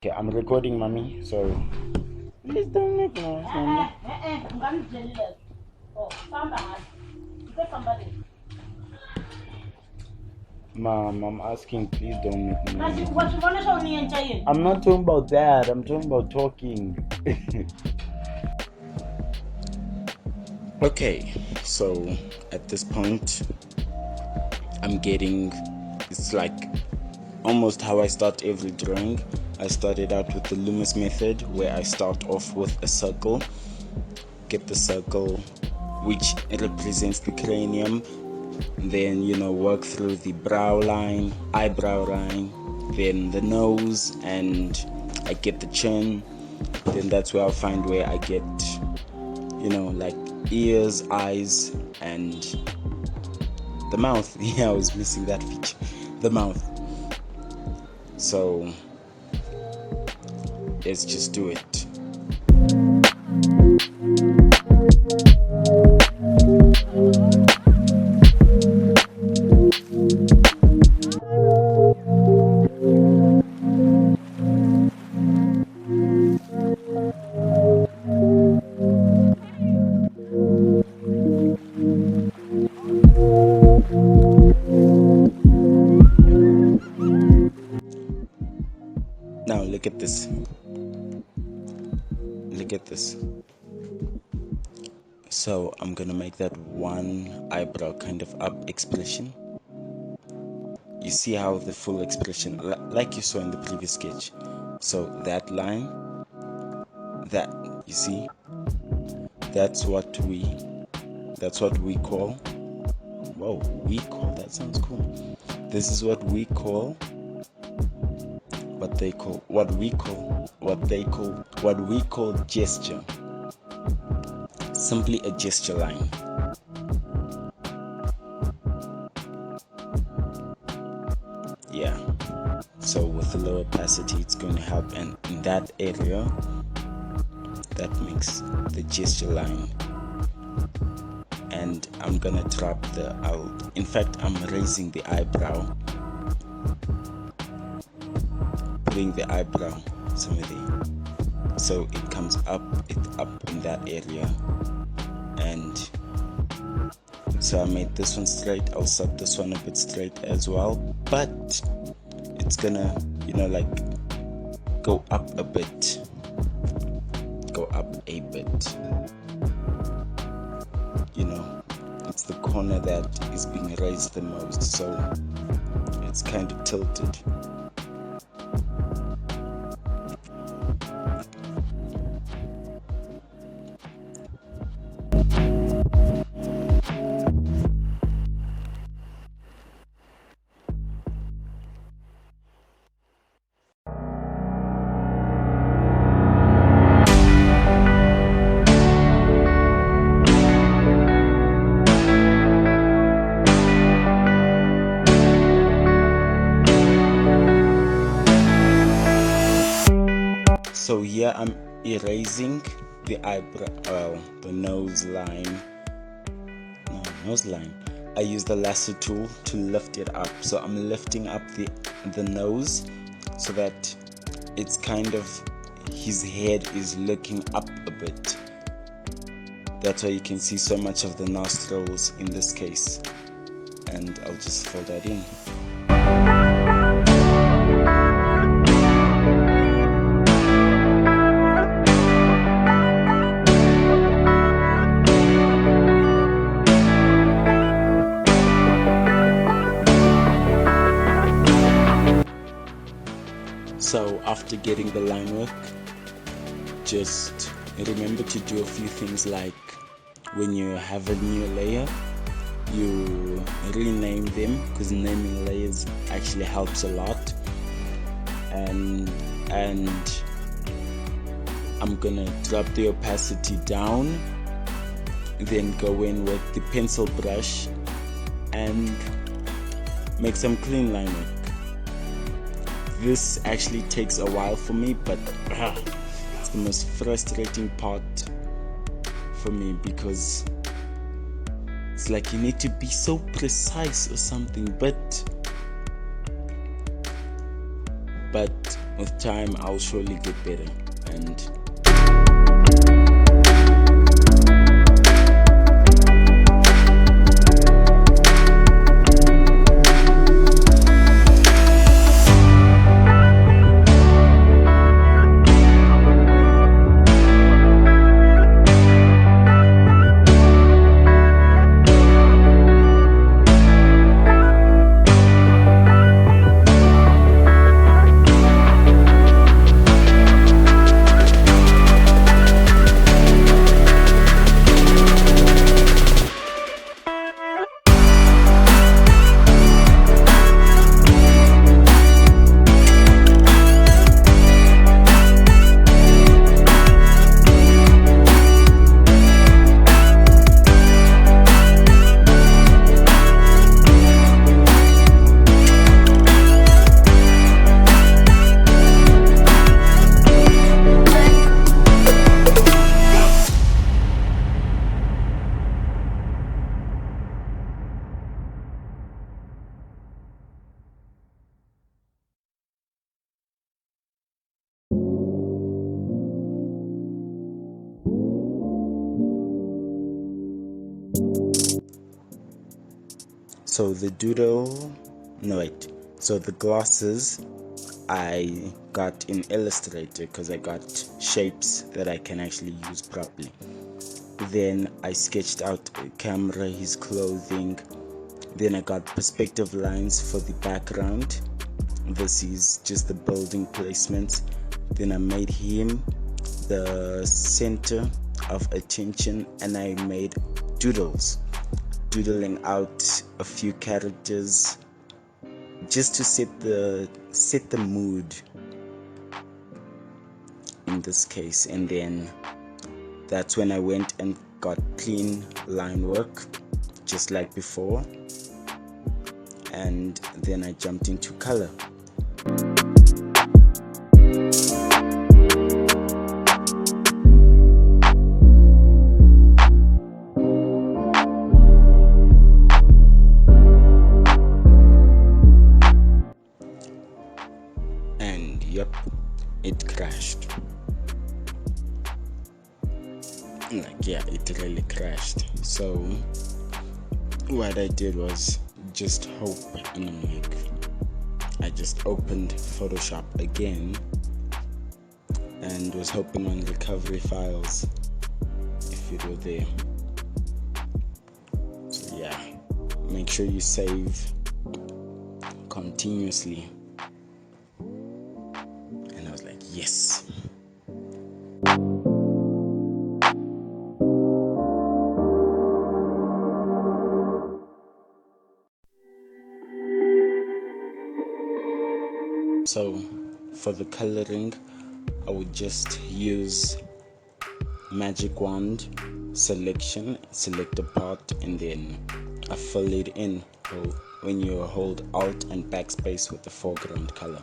Okay, I'm recording, mommy, so please don't make noise, mommy. Mom, I'm asking, please don't make noise. I'm not talking about that, I'm talking about talking. Okay, so at this point, it's like almost how I start every drawing. I started out with the Loomis method, where I start off with a circle, get the circle which represents the cranium, then work through the eyebrow line, then the nose, and I get the chin. Then that's where I'll find where I get like ears, eyes, and the mouth. Yeah, I was missing that feature, the mouth. So let's just do it. Now look at this. So I'm gonna make that one eyebrow kind of up expression. You see how the full expression, like you saw in the previous sketch. So that line, that you see, that's what we call. Whoa, that sounds cool. This is what we call gesture. Simply a gesture line. Yeah. So with the low opacity, it's going to help, and in that area, that makes the gesture line. And I'm gonna drop in fact, I'm raising the eyebrow, putting the eyebrow somewhere there, so it comes up in that area. And so I made this one straight. I'll set this one a bit straight as well, but it's gonna go up a bit. It's the corner that is being raised the most, so it's kind of tilted. So here I'm erasing the eyebrow, the nose line. I use the lasso tool to lift it up. So I'm lifting up the nose so that it's kind of, his head is looking up a bit. That's why you can see so much of the nostrils in this case. And I'll just fill that in. So after getting the line work, just remember to do a few things, like when you have a new layer, you rename them, because naming layers actually helps a lot. And I'm gonna drop the opacity down, then go in with the pencil brush and make some clean line work. This actually takes a while for me, but it's the most frustrating part for me, because it's like you need to be so precise or something, but with time I'll surely get better. And so the doodle, no wait, so the glasses I got in Illustrator because I got shapes that I can actually use properly. Then I sketched out a camera, his clothing. Then I got perspective lines for the background. This is just the building placements. Then I made him the center of attention, and I made doodles, doodling out a few characters just to set the mood in this case. And then that's when I went and got clean line work just like before, and then I jumped into color. And yep, it crashed. Like, yeah, it really crashed. So what I did was just hope, and I'm like, I just opened Photoshop again and was hoping on recovery files if it were there. So yeah, make sure you save continuously. And I was like, yes. So for the coloring, I would just use magic wand selection, select a part, and then I fill it in when you hold alt and backspace with the foreground color.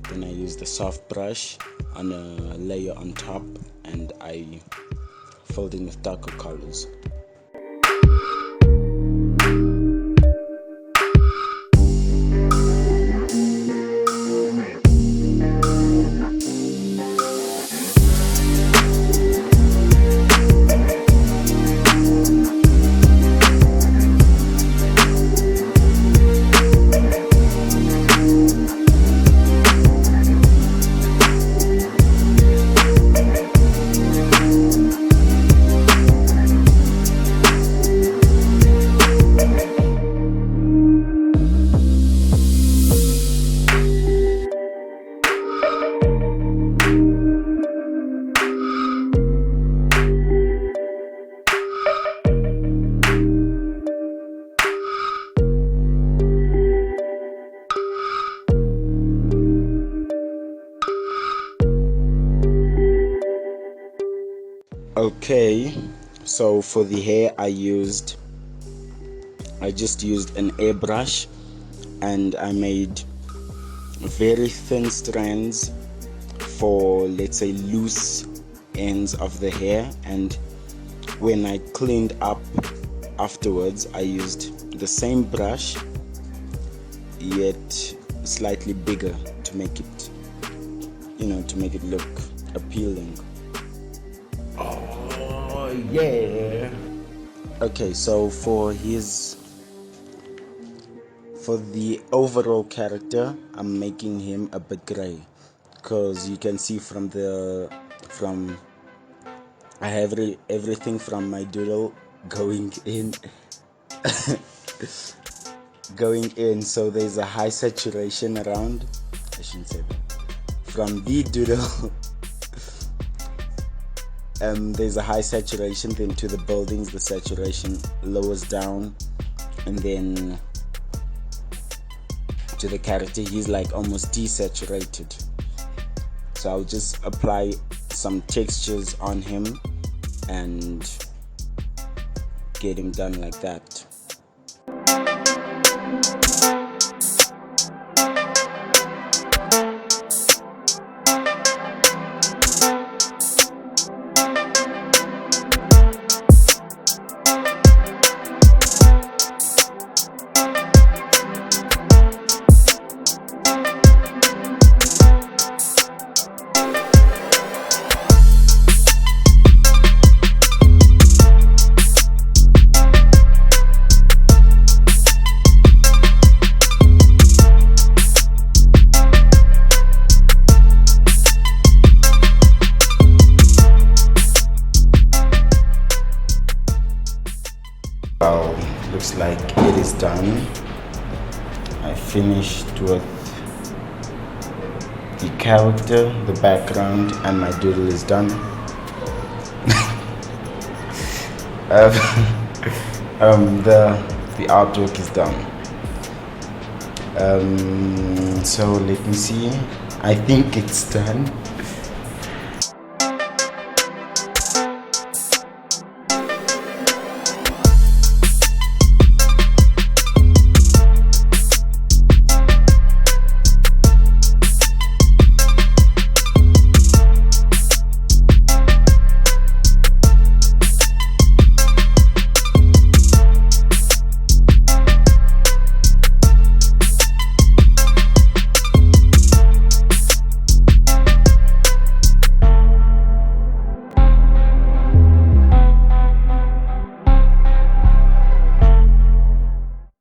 Then I use the soft brush on a layer on top, and I filled in with darker colors. Okay, so for the hair I just used an airbrush, and I made very thin strands for, let's say, loose ends of the hair, and when I cleaned up afterwards I used the same brush yet slightly bigger to make it to make it look appealing. Oh yeah. Okay, so for the overall character, I'm making him a bit gray, because you can see from I have everything from my doodle going in so there's a high saturation around. I shouldn't say that. From the doodle there's a high saturation, then to the buildings the saturation lowers down, and then to the character he's like almost desaturated. So I'll just apply some textures on him and get him done like that. Well, looks like it is done. I finished with the character, the background, and my doodle is done. The artwork is done. So let me see. I think it's done.